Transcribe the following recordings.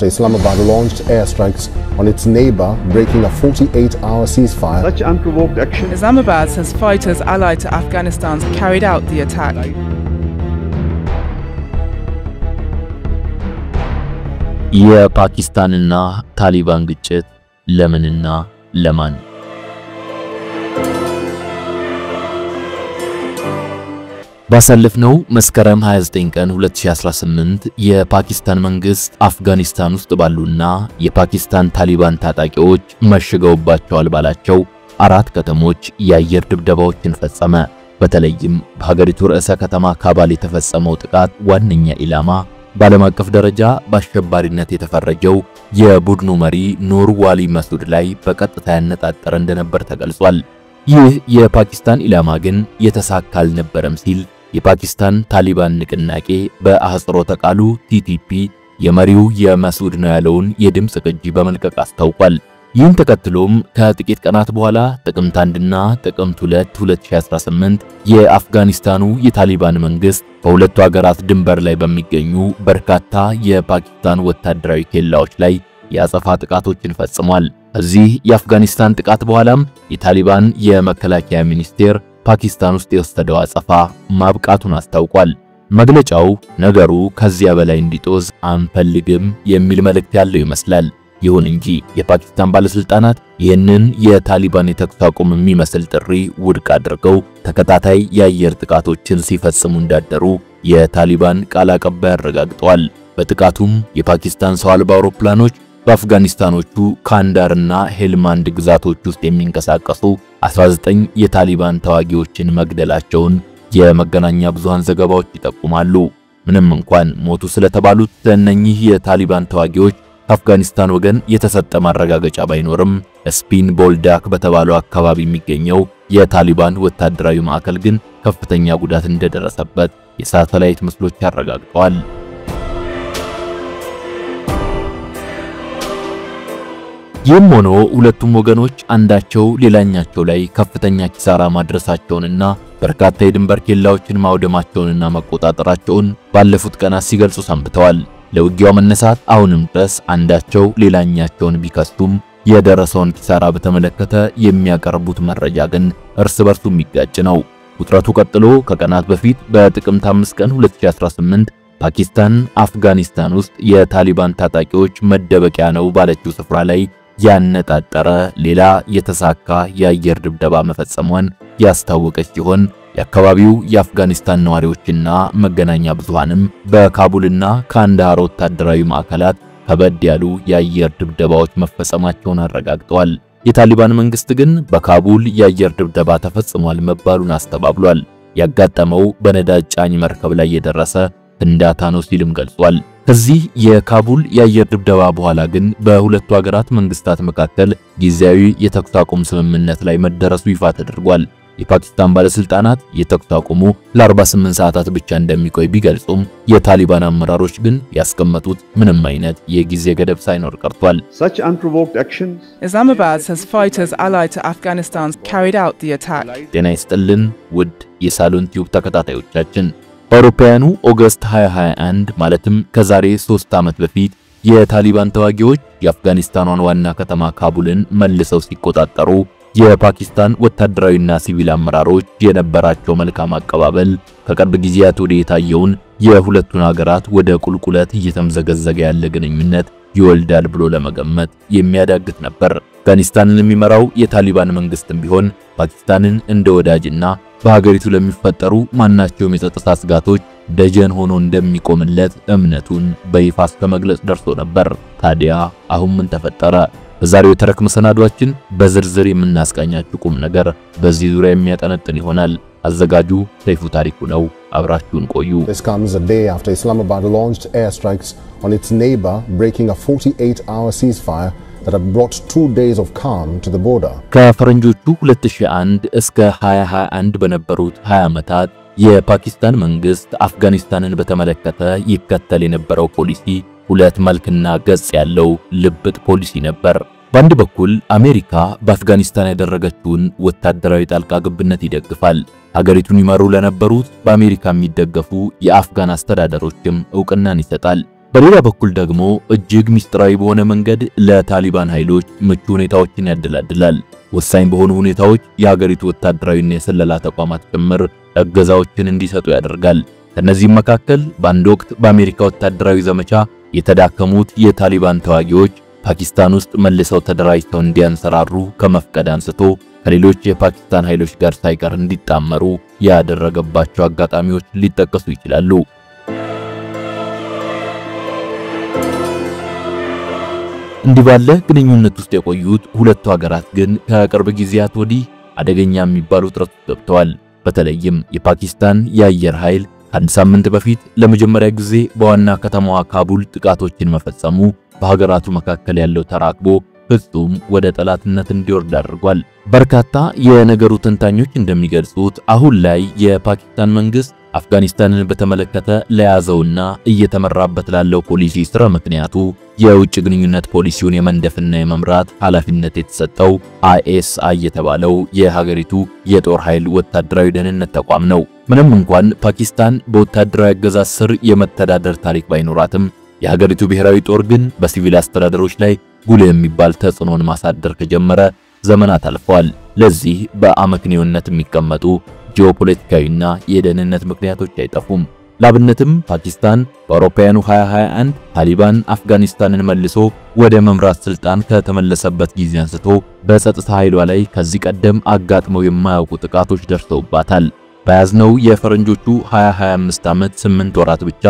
Islamabad launched airstrikes on its neighbor, breaking a 48-hour ceasefire. Such unprovoked action. Islamabad says fighters allied to Afghanistan carried out the attack. የፓኪስታንና ታሊባን ግጭት ለምንና ለማን? ባሳለፍነው መስከረም 29 ቀን 2018 የፓኪስታን መንግስት አፍጋኒስታን ውስጥ ባሉና የፓኪስታን ታሊባን ታጣቂዎች መሽገውባቸዋል ባላቸው 4 ከተሞች የአየር ድብደባዎችን ፈጸመ። በተለይም በሀገሪቱ ርዕሰ ከተማ ካባል የተፈጸመው ጥቃት ዋነኛ ኢላማ በዓለም አቀፍ ደረጃ በአሸባሪነት የተፈረጀው የቡድኑ መሪ ኑር ዋሊ መስዑድ ላይ በቀጥታ ያነጣጠረ እንደነበር ተገልጿል። ይህ የፓኪስታን ኢላማ ግን የተሳካ አልነበረም ሲል የፓኪስታን ታሊባን ንቅናቄ በአህጽሮተ ቃሉ ቲቲፒ የመሪው የመስዑድ ነው ያለውን የድምጽ ቅጂ በመልቀቅ አስታውቋል። ይህን ተከትሎም ከጥቂት ቀናት በኋላ ጥቅምት 1 እና ጥቅምት 2 2018 የአፍጋኒስታኑ የታሊባን መንግስት በሁለቱ ሀገራት ድንበር ላይ በሚገኙ በርካታ የፓኪስታን ወታደራዊ ኬላዎች ላይ የአጸፋ ጥቃቶችን ፈጽሟል። እዚህ የአፍጋኒስታን ጥቃት በኋላም የታሊባን የመከላከያ ሚኒስቴር ፓኪስታን ውስጥ የወሰደው አጸፋ ማብቃቱን አስታውቋል። መግለጫው ነገሩ ከዚያ በላይ እንዲጦዝ አንፈልግም የሚል መልእክት ያለው ይመስላል። ይሁን እንጂ የፓኪስታን ባለስልጣናት ይህንን የታሊባን የተኩስ አቁም የሚመስል ጥሪ ውድቅ አድርገው ተከታታይ የአየር ጥቃቶችን ሲፈጽሙ እንዳደሩ የታሊባን ቃል አቀባይ አረጋግጠዋል። በጥቃቱም የፓኪስታን ሰው አልባ አውሮፕላኖች በአፍጋኒስታኖቹ ካንዳርና ሄልማንድ ግዛቶች ውስጥ የሚንቀሳቀሱ 19 የታሊባን ተዋጊዎችን መግደላቸውን የመገናኛ ብዙሃን ዘገባዎች ይጠቁማሉ። ምንም እንኳን ሞቱ ስለተባሉት እነኚህ የታሊባን ተዋጊዎች አፍጋኒስታን ወገን የተሰጠ ማረጋገጫ ባይኖርም ስፒን ቦልዳክ በተባለው አካባቢ የሚገኘው የታሊባን ወታደራዊ ማዕከል ግን ከፍተኛ ጉዳት እንደደረሰበት የሳተላይት ምስሎች ያረጋግጠዋል። ይህም ሆኖ ሁለቱም ወገኖች አንዳቸው ሌላኛቸው ላይ ከፍተኛ ኪሳራ ማድረሳቸውንና በርካታ የድንበር ኬላዎችን ማውደማቸውንና መቆጣጠራቸውን ባለፉት ቀናት ሲገልጹ ሰንብተዋል። ለውጊያው መነሳት አሁንም ድረስ አንዳቸው ሌላኛቸውን ቢከሱም የደረሰውን ኪሳራ በተመለከተ የሚያቀርቡት መረጃ ግን እርስ በርሱ የሚጋጭ ነው። ውጥረቱ ቀጥሎ ከቀናት በፊት በጥቅምት 5 ቀን 2018 ፓኪስታን አፍጋኒስታን ውስጥ የታሊባን ታጣቂዎች መደበቂያ ነው ባለችው ስፍራ ላይ ያነጣጠረ ሌላ የተሳካ የአየር ድብደባ መፈጸሟን ያስታወቀች ሲሆን የአካባቢው የአፍጋኒስታን ነዋሪዎችና መገናኛ ብዙሃንም በካቡልና ካንዳሃር ወታደራዊ ማዕከላት ከበድ ያሉ የአየር ድብደባዎች መፈጸማቸውን አረጋግጠዋል። የታሊባን መንግስት ግን በካቡል የአየር ድብደባ ተፈጽሟል መባሉን አስተባብሏል። ያጋጠመው በነዳጅ ጫኝ መርከብ ላይ የደረሰ ፍንዳታ ነው ሲልም ገልጿል። ከዚህ የካቡል የአየር ድብደባ በኋላ ግን በሁለቱ ሀገራት መንግስታት መካከል ጊዜያዊ የተኩስ አቁም ስምምነት ላይ መደረሱ ይፋ ተደርጓል። የፓኪስታን ባለስልጣናት የተኩስ አቁሙ ለ48 ሰዓታት ብቻ እንደሚቆይ ቢገልጹም የታሊባን አመራሮች ግን ያስቀመጡት ምንም አይነት የጊዜ ገደብ ሳይኖር ቀርቷል። Such unprovoked actions. Islamabad says fighters allied to Afghanistan carried out the attack. ጤና ይስጥልን ውድ የሳሎን ቲዩብ ተከታታዮቻችን፣ በአውሮፓውያኑ ኦገስት 2021 ማለትም ከዛሬ 3 ዓመት በፊት የታሊባን ተዋጊዎች የአፍጋኒስታኗን ዋና ከተማ ካቡልን መልሰው ሲቆጣጠሩ የፓኪስታን ወታደራዊና ሲቪል አመራሮች የነበራቸው መልካም አቀባበል ከቅርብ ጊዜያት ወዲህ የታየውን የሁለቱን ሀገራት ወደ ቁልቁለት እየተምዘገዘገ ያለ ግንኙነት ይወልዳል ብሎ ለመገመት የሚያዳግት ነበር። አፍጋኒስታንን የሚመራው የታሊባን መንግስትም ቢሆን ፓኪስታንን እንደ ወዳጅና በሀገሪቱ ለሚፈጠሩ ማናቸውም የጸጥታ ስጋቶች ደጀን ሆኖ እንደሚቆምለት እምነቱን በይፋ እስከመግለጽ ደርሶ ነበር። ታዲያ አሁን ምን ተፈጠረ? በዛሬው ተረክ መሰናዷችን በዝርዝር የምናስቃኛችሁ ቁም ነገር በዚህ ዙሪያ የሚያጠነጥን ይሆናል። አዘጋጁ ሰይፉ ታሪኩ ነው። አብራችሁን ቆዩ። This comes a day after Islamabad launched airstrikes on its neighbor, breaking a 48-hour ceasefire that had brought 2 days of calm to the border. ከፈረንጆቹ 2001 እስከ 2021 በነበሩት 20 ዓመታት የፓኪስታን መንግስት አፍጋኒስታንን በተመለከተ ይከተል የነበረው ፖሊሲ ሁለት መልክና ገጽ ያለው ልብጥ ፖሊሲ ነበር። በአንድ በኩል አሜሪካ በአፍጋኒስታን ያደረገችውን ወታደራዊ ጣልቃ ገብነት ይደግፋል። ሀገሪቱን ይመሩ ለነበሩት በአሜሪካ የሚደገፉ የአፍጋን አስተዳደሮችም ዕውቅናን ይሰጣል። በሌላ በኩል ደግሞ እጅግ ሚስጥራዊ በሆነ መንገድ ለታሊባን ኃይሎች ምቹ ሁኔታዎችን ያደላድላል። ወሳኝ በሆኑ ሁኔታዎች የሀገሪቱ ወታደራዊና የስለላ ተቋማት ጭምር እገዛዎችን እንዲሰጡ ያደርጋል። ከነዚህም መካከል በአንድ ወቅት በአሜሪካ ወታደራዊ ዘመቻ የተዳከሙት የታሊባን ተዋጊዎች ፓኪስታን ውስጥ መልሰው ተደራጅተው እንዲያንሰራሩ ከመፍቀድ አንስቶ ከሌሎች የፓኪስታን ኃይሎች ጋር ሳይቀር እንዲጣመሩ ያደረገባቸው አጋጣሚዎች ሊጠቀሱ ይችላሉ። እንዲህ ባለ ግንኙነት ውስጥ የቆዩት ሁለቱ ሀገራት ግን ከቅርብ ጊዜያት ወዲህ አደገኛ የሚባሉ ውጥረት ውስጥ ገብተዋል። በተለይም የፓኪስታን የአየር ኃይል ከአንድ ሳምንት በፊት ለመጀመሪያ ጊዜ በዋና ከተማዋ ካቡል ጥቃቶችን መፈጸሙ በሀገራቱ መካከል ያለው ተራክቦ ፍጹም ወደ ጠላትነት እንዲወርድ አድርጓል። በርካታ የነገሩ ተንታኞች እንደሚገልጹት አሁን ላይ የፓኪስታን መንግስት አፍጋኒስታንን በተመለከተ ለያዘውና እየተመራበት ላለው ፖሊሲ ስራ ምክንያቱ የውጭ ግንኙነት ፖሊሲውን የመንደፍና የመምራት ኃላፊነት የተሰጠው ISI የተባለው የሀገሪቱ የጦር ኃይል ወታደራዊ ደህንነት ተቋም ነው። ምንም እንኳን ፓኪስታን በወታደራዊ አገዛዝ ስር የመተዳደር ታሪክ ባይኖራትም የሀገሪቱ ብሔራዊ ጦር ግን በሲቪል አስተዳደሮች ላይ ጉልህ የሚባል ተጽዕኖን ማሳደር ከጀመረ ዘመናት አልፈዋል። ለዚህ በአመክንዮነት የሚቀመጡ ጂኦፖለቲካዊና የደህንነት ምክንያቶች አይጠፉም። ላብነትም ፓኪስታን በአውሮፓውያኑ 2021 ታሊባን አፍጋኒስታንን መልሶ ወደ መምራት ስልጣን ከተመለሰበት ጊዜ አንስቶ በጸጥታ ኃይሏ ላይ ከዚህ ቀደም አጋጥመው የማያውቁ ጥቃቶች ደርሰውባታል። በያዝነው የፈረንጆቹ 2025 ዓመት 8 ወራት ብቻ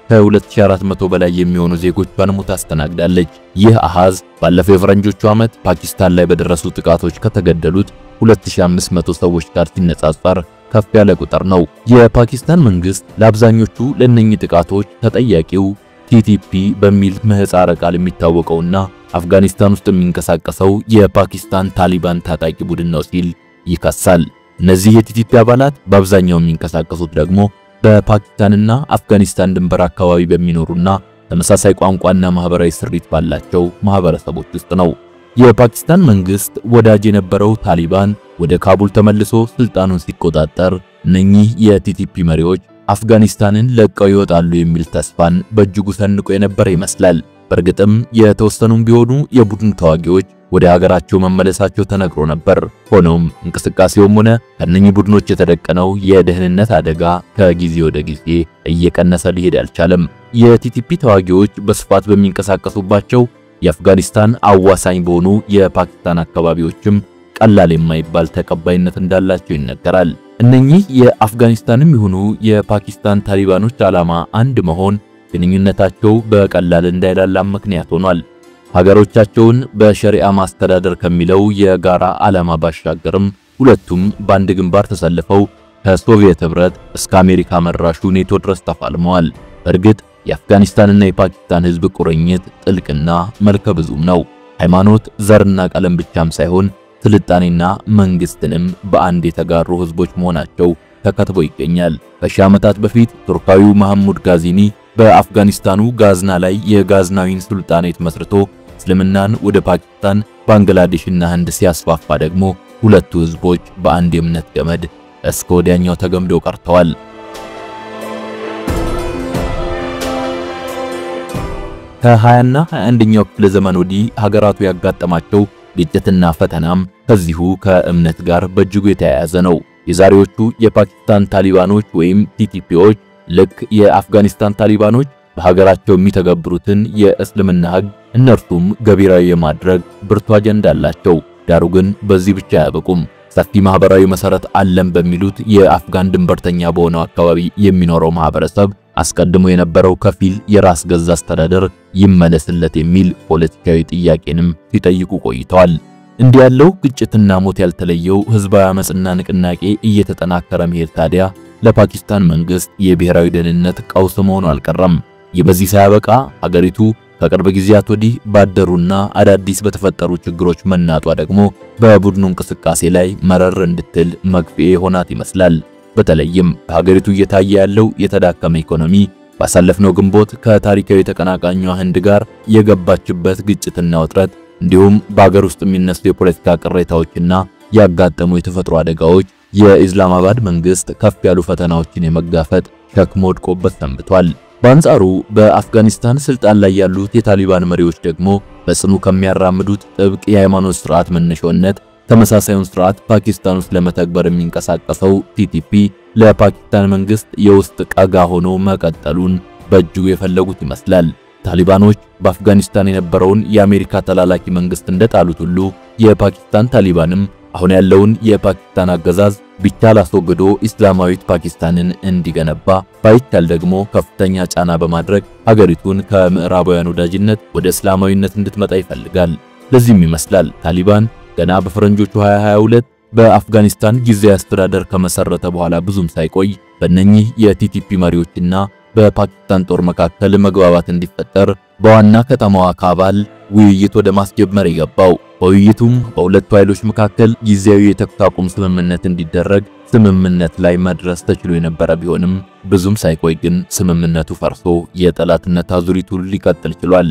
ከ2400 በላይ የሚሆኑ ዜጎቿን ሞት አስተናግዳለች። ይህ አሃዝ ባለፈው የፈረንጆቹ ዓመት ፓኪስታን ላይ በደረሱ ጥቃቶች ከተገደሉት 2500 ሰዎች ጋር ሲነጻጸር ከፍ ያለ ቁጥር ነው። የፓኪስታን መንግስት ለአብዛኞቹ ለነኚህ ጥቃቶች ተጠያቂው TTP በሚል ምህጻረ ቃል የሚታወቀውና አፍጋኒስታን ውስጥ የሚንቀሳቀሰው የፓኪስታን ታሊባን ታጣቂ ቡድን ነው ሲል ይከሳል። እነዚህ የTTP አባላት በአብዛኛው የሚንቀሳቀሱት ደግሞ በፓኪስታንና አፍጋኒስታን ድንበር አካባቢ በሚኖሩና ተመሳሳይ ቋንቋና ማህበራዊ ስሪት ባላቸው ማህበረሰቦች ውስጥ ነው። የፓኪስታን መንግስት ወዳጅ የነበረው ታሊባን ወደ ካቡል ተመልሶ ስልጣኑን ሲቆጣጠር እነኚህ የቲቲፒ መሪዎች አፍጋኒስታንን ለቀው ይወጣሉ የሚል ተስፋን በእጅጉ ሰንቆ የነበረ ይመስላል። በእርግጥም የተወሰኑም ቢሆኑ የቡድን ተዋጊዎች ወደ ሀገራቸው መመለሳቸው ተነግሮ ነበር። ሆኖም እንቅስቃሴውም ሆነ ከነኚህ ቡድኖች የተደቀነው የደህንነት አደጋ ከጊዜ ወደ ጊዜ እየቀነሰ ሊሄድ አልቻለም። የቲቲፒ ተዋጊዎች በስፋት በሚንቀሳቀሱባቸው የአፍጋኒስታን አዋሳኝ በሆኑ የፓኪስታን አካባቢዎችም ቀላል የማይባል ተቀባይነት እንዳላቸው ይነገራል። እነኚህ የአፍጋኒስታንም ይሁኑ የፓኪስታን ታሊባኖች ዓላማ አንድ መሆን ግንኙነታቸው በቀላል እንዳይላላ ምክንያት ሆኗል። ሀገሮቻቸውን በሸሪዓ ማስተዳደር ከሚለው የጋራ ዓላማ ባሻገርም ሁለቱም በአንድ ግንባር ተሰልፈው ከሶቪየት ህብረት እስከ አሜሪካ መራሹ ኔቶ ድረስ ተፋልመዋል። በእርግጥ የአፍጋኒስታንና የፓኪስታን ህዝብ ቁርኝት ጥልቅና መልከ ብዙም ነው። ሃይማኖት፣ ዘርና ቀለም ብቻም ሳይሆን ስልጣኔና መንግስትንም በአንድ የተጋሩ ህዝቦች መሆናቸው ተከትቦ ይገኛል። ከሺህ ዓመታት በፊት ቱርካዊው መሐሙድ ጋዚኒ በአፍጋኒስታኑ ጋዝና ላይ የጋዝናዊን ሱልጣኔት መስርቶ እስልምናን ወደ ፓኪስታን፣ ባንግላዴሽና ህንድ ሲያስፋፋ ደግሞ ሁለቱ ህዝቦች በአንድ የእምነት ገመድ እስከ ወዲያኛው ተገምደው ቀርተዋል። ከ20ና 21ኛው ክፍለ ዘመን ወዲህ ሀገራቱ ያጋጠማቸው ግጭትና ፈተናም ከዚሁ ከእምነት ጋር በእጅጉ የተያያዘ ነው። የዛሬዎቹ የፓኪስታን ታሊባኖች ወይም ቲቲፒዎች ልክ የአፍጋኒስታን ታሊባኖች በሀገራቸው የሚተገብሩትን የእስልምና ህግ እነርሱም ገቢራዊ የማድረግ ብርቱ አጀንዳ አላቸው። ዳሩ ግን በዚህ ብቻ አያበቁም። ሰፊ ማህበራዊ መሰረት አለም በሚሉት የአፍጋን ድንበርተኛ በሆነው አካባቢ የሚኖረው ማህበረሰብ አስቀድሞ የነበረው ከፊል የራስ ገዝ አስተዳደር ይመለስለት የሚል ፖለቲካዊ ጥያቄንም ሲጠይቁ ቆይተዋል። እንዲህ ያለው ግጭትና ሞት ያልተለየው ህዝባዊ አመጽና ንቅናቄ እየተጠናከረ መሄድ ታዲያ ለፓኪስታን መንግስት የብሔራዊ ደህንነት ቀውስ መሆኑ አልቀረም። በዚህ ሳያበቃ ሀገሪቱ ከቅርብ ጊዜያት ወዲህ ባደሩና አዳዲስ በተፈጠሩ ችግሮች መናጧ ደግሞ በቡድኑ እንቅስቃሴ ላይ መረር እንድትል መግፊያ ሆናት ይመስላል። በተለይም በሀገሪቱ እየታየ ያለው የተዳከመ ኢኮኖሚ ባሳለፍነው ግንቦት ከታሪካዊ ተቀናቃኟ ህንድ ጋር የገባችበት ግጭትና ውጥረት እንዲሁም በሀገር ውስጥ የሚነሱ የፖለቲካ ቅሬታዎችና ያጋጠሙ የተፈጥሮ አደጋዎች የኢስላማባድ መንግስት ከፍ ያሉ ፈተናዎችን የመጋፈጥ ሸክም ወድቆበት ሰንብቷል። በአንጻሩ በአፍጋኒስታን ስልጣን ላይ ያሉት የታሊባን መሪዎች ደግሞ በጽኑ ከሚያራምዱት ጥብቅ የሃይማኖት ስርዓት መነሻነት ተመሳሳዩን ስርዓት ፓኪስታን ውስጥ ለመተግበር የሚንቀሳቀሰው ቲቲፒ ለፓኪስታን መንግስት የውስጥ ቀጋ ሆኖ መቀጠሉን በእጅጉ የፈለጉት ይመስላል። ታሊባኖች በአፍጋኒስታን የነበረውን የአሜሪካ ተላላኪ መንግስት እንደጣሉት ሁሉ የፓኪስታን ታሊባንም አሁን ያለውን የፓኪስታን አገዛዝ ቢቻል አስወግዶ እስላማዊት ፓኪስታንን እንዲገነባ ባይቻል ደግሞ ከፍተኛ ጫና በማድረግ ሀገሪቱን ከምዕራባውያን ወዳጅነት ወደ እስላማዊነት እንድትመጣ ይፈልጋል። ለዚህም ይመስላል ታሊባን ገና በፈረንጆቹ 2022 በአፍጋኒስታን ጊዜያዊ አስተዳደር ከመሰረተ በኋላ ብዙም ሳይቆይ በእነኚህ የቲቲፒ መሪዎችና በፓኪስታን ጦር መካከል መግባባት እንዲፈጠር በዋና ከተማዋ ካባል ውይይት ወደ ማስጀመር የገባው። በውይይቱም በሁለቱ ኃይሎች መካከል ጊዜያዊ የተኩስ አቁም ስምምነት እንዲደረግ ስምምነት ላይ መድረስ ተችሎ የነበረ ቢሆንም ብዙም ሳይቆይ ግን ስምምነቱ ፈርሶ የጠላትነት አዙሪቱ ሊቀጥል ችሏል።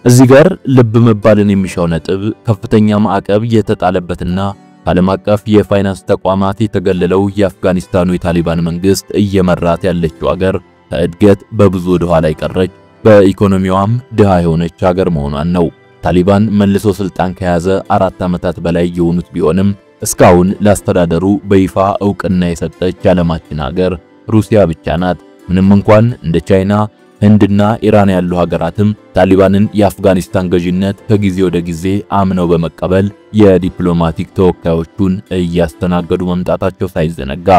እዚህ ጋር ልብ መባልን የሚሻው ነጥብ ከፍተኛ ማዕቀብ የተጣለበትና ዓለም አቀፍ የፋይናንስ ተቋማት የተገለለው የአፍጋኒስታኑ የታሊባን መንግስት እየመራት ያለችው ሀገር ከእድገት በብዙ ወደ ኋላ የቀረች በኢኮኖሚዋም ድሃ የሆነች ሀገር መሆኗን ነው። ታሊባን መልሶ ስልጣን ከያዘ 4 ዓመታት በላይ የሆኑት ቢሆንም እስካሁን ለአስተዳደሩ በይፋ ዕውቅና የሰጠች የዓለማችን ሀገር ሩሲያ ብቻ ናት። ምንም እንኳን እንደ ቻይና፣ ህንድና ኢራን ያሉ ሀገራትም ታሊባንን የአፍጋኒስታን ገዢነት ከጊዜ ወደ ጊዜ አምነው በመቀበል የዲፕሎማቲክ ተወካዮቹን እያስተናገዱ መምጣታቸው ሳይዘነጋ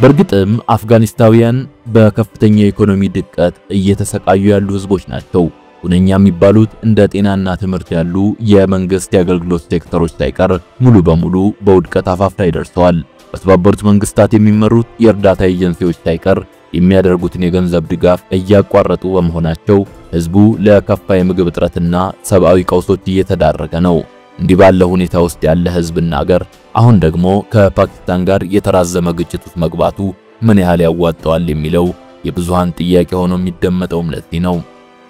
በእርግጥም አፍጋኒስታውያን በከፍተኛ የኢኮኖሚ ድቀት እየተሰቃዩ ያሉ ህዝቦች ናቸው። ሁነኛ የሚባሉት እንደ ጤናና ትምህርት ያሉ የመንግስት የአገልግሎት ሴክተሮች ሳይቀር ሙሉ በሙሉ በውድቀት አፋፍ ላይ ደርሰዋል። በተባበሩት መንግስታት የሚመሩት የእርዳታ ኤጀንሲዎች ሳይቀር የሚያደርጉትን የገንዘብ ድጋፍ እያቋረጡ በመሆናቸው ህዝቡ ለከፋ የምግብ እጥረትና ሰብአዊ ቀውሶች እየተዳረገ ነው። እንዲህ ባለ ሁኔታ ውስጥ ያለ ህዝብና ሀገር አሁን ደግሞ ከፓኪስታን ጋር የተራዘመ ግጭት ውስጥ መግባቱ ምን ያህል ያዋጣዋል የሚለው የብዙሃን ጥያቄ ሆኖ የሚደመጠውም ለዚህ ነው።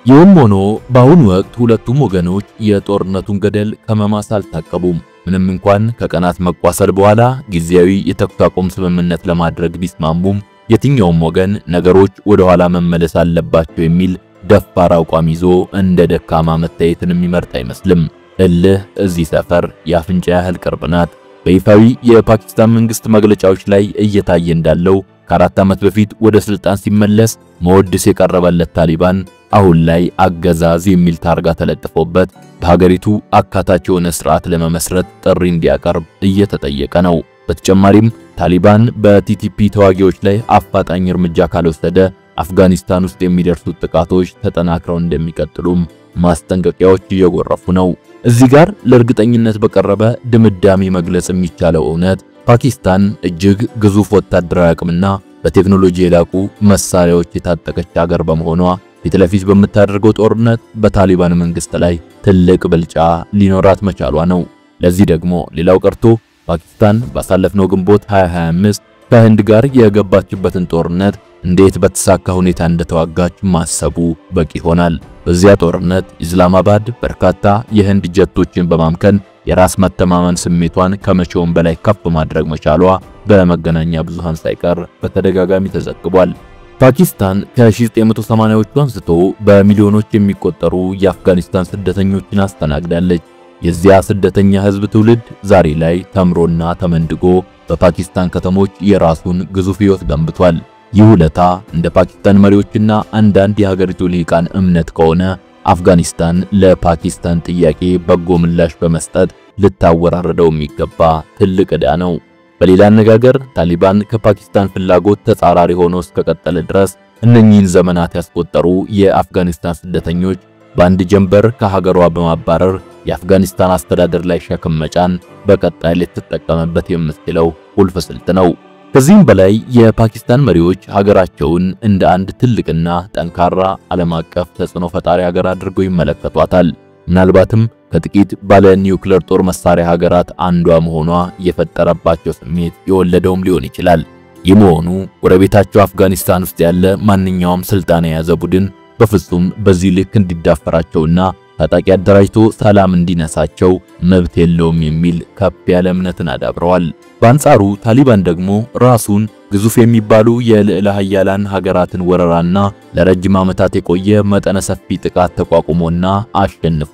ይህም ሆኖ በአሁኑ ወቅት ሁለቱም ወገኖች የጦርነቱን ገደል ከመማስ አልታቀቡም። ምንም እንኳን ከቀናት መቋሰል በኋላ ጊዜያዊ የተኩስ አቁም ስምምነት ለማድረግ ቢስማሙም የትኛውም ወገን ነገሮች ወደ ኋላ መመለስ አለባቸው የሚል ደፋር አቋም ይዞ እንደ ደካማ መታየትን የሚመርጥ አይመስልም። እልህ እዚህ ሰፈር የአፍንጫ ያህል ቅርብ ናት። በይፋዊ የፓኪስታን መንግስት መግለጫዎች ላይ እየታየ እንዳለው ከ4 ዓመት በፊት ወደ ስልጣን ሲመለስ መወድስ የቀረበለት ታሊባን አሁን ላይ አገዛዝ የሚል ታርጋ ተለጥፎበት በሀገሪቱ አካታች የሆነ ስርዓት ለመመስረት ጥሪ እንዲያቀርብ እየተጠየቀ ነው። በተጨማሪም ታሊባን በቲቲፒ ተዋጊዎች ላይ አፋጣኝ እርምጃ ካልወሰደ አፍጋኒስታን ውስጥ የሚደርሱት ጥቃቶች ተጠናክረው እንደሚቀጥሉም ማስጠንቀቂያዎች እየጎረፉ ነው። እዚህ ጋር ለእርግጠኝነት በቀረበ ድምዳሜ መግለጽ የሚቻለው እውነት ፓኪስታን እጅግ ግዙፍ ወታደራዊ አቅምና በቴክኖሎጂ የላቁ መሳሪያዎች የታጠቀች ሀገር በመሆኗ ፊት ለፊት በምታደርገው ጦርነት በታሊባን መንግስት ላይ ትልቅ ብልጫ ሊኖራት መቻሏ ነው። ለዚህ ደግሞ ሌላው ቀርቶ ፓኪስታን ባሳለፍነው ግንቦት 2025 ከህንድ ጋር የገባችበትን ጦርነት እንዴት በተሳካ ሁኔታ እንደተዋጋች ማሰቡ በቂ ይሆናል። በዚያ ጦርነት ኢስላማባድ በርካታ የህንድ ጀቶችን በማምከን የራስ መተማመን ስሜቷን ከመቼውም በላይ ከፍ ማድረግ መቻሏ በመገናኛ ብዙሃን ሳይቀር በተደጋጋሚ ተዘግቧል። ፓኪስታን ከ1980ዎቹ አንስቶ በሚሊዮኖች የሚቆጠሩ የአፍጋኒስታን ስደተኞችን አስተናግዳለች። የዚያ ስደተኛ ህዝብ ትውልድ ዛሬ ላይ ተምሮና ተመንድጎ በፓኪስታን ከተሞች የራሱን ግዙፍ ህይወት ገንብቷል። ይህ ውለታ እንደ ፓኪስታን መሪዎችና አንዳንድ የሀገሪቱ ልሂቃን እምነት ከሆነ አፍጋኒስታን ለፓኪስታን ጥያቄ በጎ ምላሽ በመስጠት ልታወራረደው የሚገባ ትልቅ ዕዳ ነው። በሌላ አነጋገር ታሊባን ከፓኪስታን ፍላጎት ተጻራሪ ሆኖ እስከቀጠለ ድረስ እነኚህን ዘመናት ያስቆጠሩ የአፍጋኒስታን ስደተኞች በአንድ ጀንበር ከሀገሯ በማባረር የአፍጋኒስታን አስተዳደር ላይ ሸክም መጫን በቀጣይ ልትጠቀምበት የምትችለው ቁልፍ ስልት ነው። ከዚህም በላይ የፓኪስታን መሪዎች ሀገራቸውን እንደ አንድ ትልቅና ጠንካራ ዓለም አቀፍ ተጽዕኖ ፈጣሪ ሀገር አድርገው ይመለከቷታል። ምናልባትም ከጥቂት ባለ ኒውክሌር ጦር መሳሪያ ሀገራት አንዷ መሆኗ የፈጠረባቸው ስሜት የወለደውም ሊሆን ይችላል። ይህ መሆኑ ጎረቤታቸው አፍጋኒስታን ውስጥ ያለ ማንኛውም ስልጣን የያዘ ቡድን በፍጹም በዚህ ልክ እንዲዳፈራቸውና ታጣቂ አደራጅቶ ሰላም እንዲነሳቸው መብት የለውም የሚል ከፍ ያለ እምነትን አዳብረዋል። በአንጻሩ ታሊባን ደግሞ ራሱን ግዙፍ የሚባሉ የልዕለ ኃያላን ሀገራትን ወረራና ለረጅም ዓመታት የቆየ መጠነ ሰፊ ጥቃት ተቋቁሞና አሸንፎ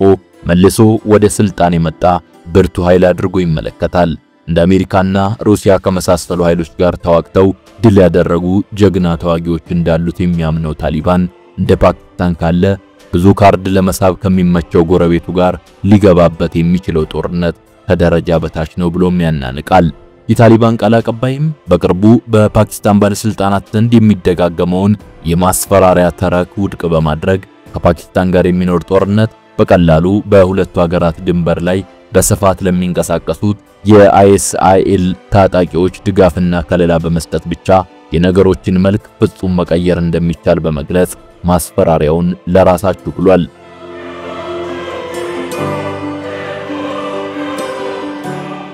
መልሶ ወደ ስልጣን የመጣ ብርቱ ኃይል አድርጎ ይመለከታል። እንደ አሜሪካና ሩሲያ ከመሳሰሉ ኃይሎች ጋር ተዋግተው ድል ያደረጉ ጀግና ተዋጊዎች እንዳሉት የሚያምነው ታሊባን እንደ ፓኪስታን ካለ ብዙ ካርድ ለመሳብ ከሚመቸው ጎረቤቱ ጋር ሊገባበት የሚችለው ጦርነት ከደረጃ በታች ነው ብሎም ያናንቃል። የታሊባን ቃል አቀባይም በቅርቡ በፓኪስታን ባለስልጣናት ዘንድ የሚደጋገመውን የማስፈራሪያ ተረክ ውድቅ በማድረግ ከፓኪስታን ጋር የሚኖር ጦርነት በቀላሉ በሁለቱ ሀገራት ድንበር ላይ በስፋት ለሚንቀሳቀሱት የአይኤስአይኤል ታጣቂዎች ድጋፍና ከለላ በመስጠት ብቻ የነገሮችን መልክ ፍጹም መቀየር እንደሚቻል በመግለጽ ማስፈራሪያውን ለራሳቸው ብሏል።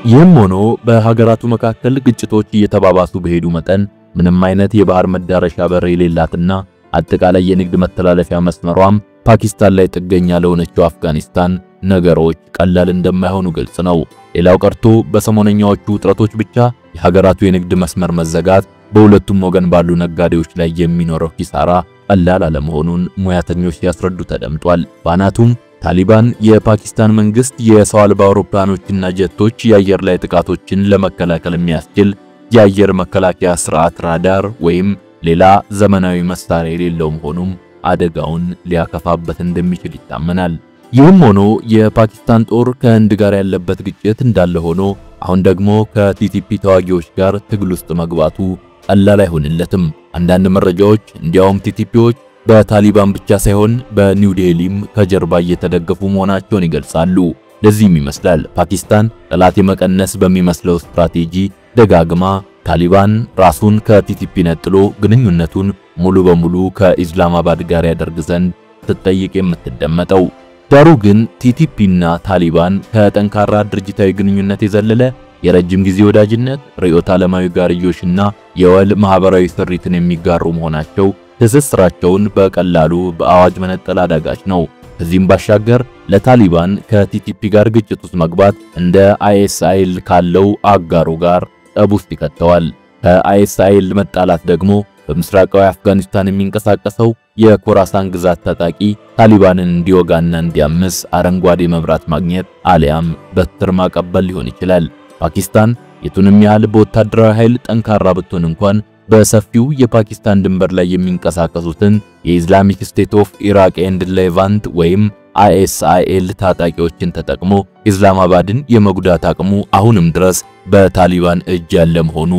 ይህም ሆኖ በሀገራቱ መካከል ግጭቶች እየተባባሱ በሄዱ መጠን ምንም አይነት የባህር መዳረሻ በር የሌላትና አጠቃላይ የንግድ መተላለፊያ መስመሯም ፓኪስታን ላይ ጥገኛ ለሆነችው አፍጋኒስታን ነገሮች ቀላል እንደማይሆኑ ግልጽ ነው። ሌላው ቀርቶ በሰሞነኛዎቹ ውጥረቶች ብቻ የሀገራቱ የንግድ መስመር መዘጋት በሁለቱም ወገን ባሉ ነጋዴዎች ላይ የሚኖረው ኪሳራ ቀላል አለመሆኑን ሙያተኞች ሲያስረዱ ተደምጧል። ባናቱም ታሊባን የፓኪስታን መንግስት የሰው አልባ አውሮፕላኖችና ጀቶች የአየር ላይ ጥቃቶችን ለመከላከል የሚያስችል የአየር መከላከያ ስርዓት ራዳር ወይም ሌላ ዘመናዊ መሳሪያ የሌለው መሆኑም አደጋውን ሊያከፋበት እንደሚችል ይታመናል። ይህም ሆኖ የፓኪስታን ጦር ከህንድ ጋር ያለበት ግጭት እንዳለ ሆኖ አሁን ደግሞ ከቲቲፒ ተዋጊዎች ጋር ትግል ውስጥ መግባቱ ቀላል አይሆንለትም። አንዳንድ መረጃዎች እንዲያውም ቲቲፒዎች በታሊባን ብቻ ሳይሆን በኒው ዴሊም ከጀርባ እየተደገፉ መሆናቸውን ይገልጻሉ። ለዚህም ይመስላል ፓኪስታን ጠላት የመቀነስ በሚመስለው ስትራቴጂ ደጋግማ ታሊባን ራሱን ከቲቲፒ ነጥሎ ግንኙነቱን ሙሉ በሙሉ ከኢስላማባድ ጋር ያደርግ ዘንድ ስትጠይቅ የምትደመጠው። ዳሩ ግን ቲቲፒና ታሊባን ከጠንካራ ድርጅታዊ ግንኙነት የዘለለ የረጅም ጊዜ ወዳጅነት፣ ርዕዮተ ዓለማዊ ጋርዮሽና የወል ማህበራዊ ስሪትን የሚጋሩ መሆናቸው ትስስራቸውን በቀላሉ በአዋጅ መነጠል አዳጋች ነው። ከዚህም ባሻገር ለታሊባን ከቲቲፒ ጋር ግጭት ውስጥ መግባት እንደ አይኤስአይኤል ካለው አጋሩ ጋር ጠብ ውስጥ ይከተዋል። ከአይኤስአይኤል መጣላት ደግሞ በምስራቃዊ አፍጋኒስታን የሚንቀሳቀሰው የኮራሳን ግዛት ታጣቂ ታሊባንን እንዲወጋና እንዲያምስ አረንጓዴ መብራት ማግኘት አሊያም በትር ማቀበል ሊሆን ይችላል። ፓኪስታን የቱንም ያህል በወታደራዊ ኃይል ጠንካራ ብትሆን እንኳን በሰፊው የፓኪስታን ድንበር ላይ የሚንቀሳቀሱትን የኢስላሚክ ስቴት ኦፍ ኢራቅ ኤንድ ሌቫንት ወይም አይኤስአይኤል ታጣቂዎችን ተጠቅሞ ኢስላማባድን የመጉዳት አቅሙ አሁንም ድረስ በታሊባን እጅ ያለ መሆኑ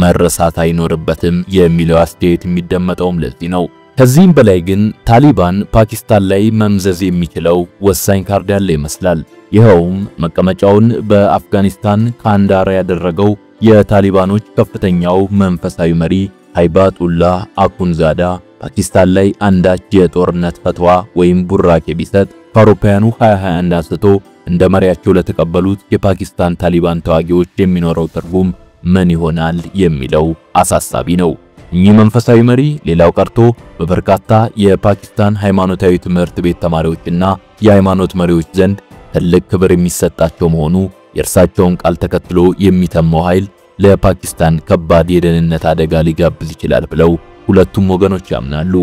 መረሳት አይኖርበትም የሚለው አስተያየት የሚደመጠውም ለዚህ ነው። ከዚህም በላይ ግን ታሊባን ፓኪስታን ላይ መምዘዝ የሚችለው ወሳኝ ካርድ ያለ ይመስላል። ይኸውም መቀመጫውን በአፍጋኒስታን ካንዳራ ያደረገው የታሊባኖች ከፍተኛው መንፈሳዊ መሪ ሃይባቱላህ አኩንዛዳ ፓኪስታን ላይ አንዳች የጦርነት ፈትዋ ወይም ቡራኬ ቢሰጥ ከአውሮፓውያኑ 2021 አንስቶ እንደ መሪያቸው ለተቀበሉት የፓኪስታን ታሊባን ተዋጊዎች የሚኖረው ትርጉም ምን ይሆናል የሚለው አሳሳቢ ነው። እኚህ መንፈሳዊ መሪ ሌላው ቀርቶ በበርካታ የፓኪስታን ሃይማኖታዊ ትምህርት ቤት ተማሪዎችና የሃይማኖት መሪዎች ዘንድ ትልቅ ክብር የሚሰጣቸው መሆኑ የእርሳቸውን ቃል ተከትሎ የሚተማው ኃይል ለፓኪስታን ከባድ የደህንነት አደጋ ሊጋብዝ ይችላል ብለው ሁለቱም ወገኖች ያምናሉ።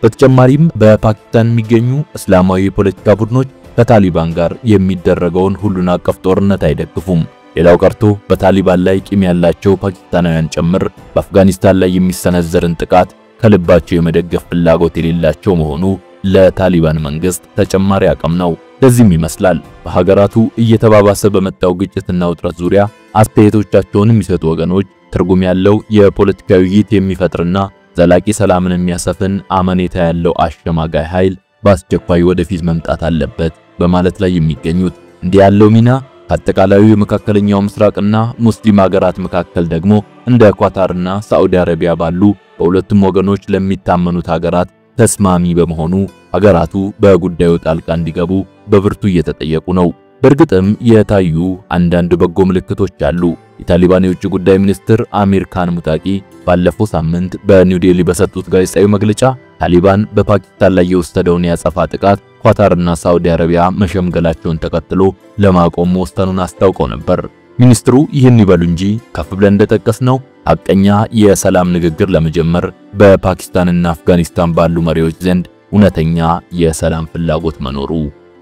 በተጨማሪም በፓኪስታን የሚገኙ እስላማዊ የፖለቲካ ቡድኖች ከታሊባን ጋር የሚደረገውን ሁሉን አቀፍ ጦርነት አይደግፉም። ሌላው ቀርቶ በታሊባን ላይ ቂም ያላቸው ፓኪስታናውያን ጭምር በአፍጋኒስታን ላይ የሚሰነዘርን ጥቃት ከልባቸው የመደገፍ ፍላጎት የሌላቸው መሆኑ ለታሊባን መንግስት ተጨማሪ አቅም ነው። ለዚህም ይመስላል በሀገራቱ እየተባባሰ በመጣው ግጭትና ውጥረት ዙሪያ አስተያየቶቻቸውን የሚሰጡ ወገኖች ትርጉም ያለው የፖለቲካዊ ውይይት የሚፈጥርና ዘላቂ ሰላምን የሚያሰፍን አመኔታ ያለው አሸማጋይ ኃይል በአስቸኳይ ወደፊት መምጣት አለበት በማለት ላይ የሚገኙት። እንዲህ ያለው ሚና ከአጠቃላዩ የመካከለኛው ምስራቅና ሙስሊም ሀገራት መካከል ደግሞ እንደ ኳታርና ሳዑዲ አረቢያ ባሉ በሁለቱም ወገኖች ለሚታመኑት ሀገራት ተስማሚ በመሆኑ ሀገራቱ በጉዳዩ ጣልቃ እንዲገቡ በብርቱ እየተጠየቁ ነው። በእርግጥም የታዩ አንዳንድ በጎ ምልክቶች አሉ። የታሊባን የውጭ ጉዳይ ሚኒስትር አሚር ካን ሙታቂ ባለፈው ሳምንት በኒው ዴሊ በሰጡት ጋዜጣዊ መግለጫ ታሊባን በፓኪስታን ላይ የወሰደውን ያጸፋ ጥቃት ኳታርና ሳውዲ አረቢያ መሸምገላቸውን ተከትሎ ለማቆም ወሰኑን አስታውቀው ነበር። ሚኒስትሩ ይህን ይበሉ እንጂ ከፍ ብለን እንደጠቀስነው ሐቀኛ የሰላም ንግግር ለመጀመር በፓኪስታንና አፍጋኒስታን ባሉ መሪዎች ዘንድ እውነተኛ የሰላም ፍላጎት መኖሩ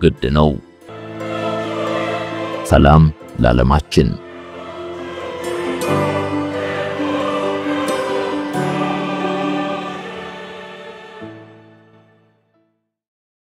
ግድ ነው። ሰላም ለዓለማችን።